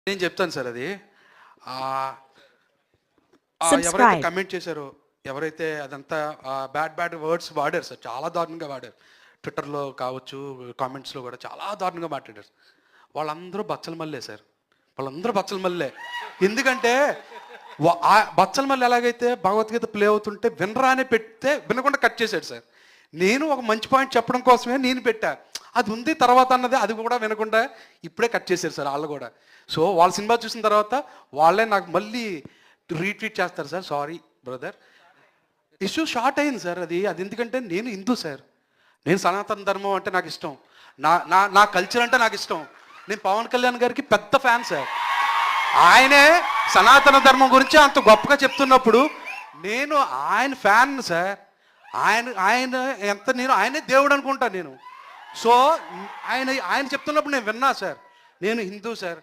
నేను చెప్తాను సార్ అది. ఎవరైతే Subscribe. కమెంట్ చేశారో, ఎవరైతే అదంతా బ్యాడ్ వర్డ్స్ వాడారు సార్, చాలా దారుణంగా వాడారు. ట్విట్టర్లో కావచ్చు, కామెంట్స్లో కూడా చాలా దారుణంగా మాట్లాడారు. వాళ్ళందరూ బచ్చల మల్లే సార్, వాళ్ళందరూ బచ్చల మల్లే. ఎందుకంటే బచ్చల మల్లె ఎలాగైతే భగవద్గీత ప్లే అవుతుంటే వినరానే పెడితే వినకుండా కట్ చేశాడు సార్. నేను ఒక మంచి పాయింట్ చెప్పడం కోసమే నేను పెట్టా, అది ఉంది తర్వాత అన్నది అది కూడా వినకుండా ఇప్పుడే కట్ చేశారు సార్ వాళ్ళు కూడా. సో వాళ్ళ సినిమా చూసిన తర్వాత వాళ్ళే నాకు మళ్ళీ రీట్వీట్ చేస్తారు sir, sorry brother, issue short అయింది సార్. అది ఎందుకంటే నేను హిందూ సార్, నేను సనాతన ధర్మం అంటే నాకు ఇష్టం, నా నా నా కల్చర్ అంటే నాకు ఇష్టం. నేను పవన్ కళ్యాణ్ గారికి పెద్ద ఫ్యాన్ సార్. ఆయనే సనాతన ధర్మం గురించి అంత గొప్పగా చెప్తున్నప్పుడు నేను ఆయన ఫ్యాన్ సార్. ఆయన ఎంత నేను ఆయనే దేవుడు అనుకుంటా నేను. సో ఆయన చెప్తున్నప్పుడు నేను విన్నా సార్. నేను హిందూ సార్,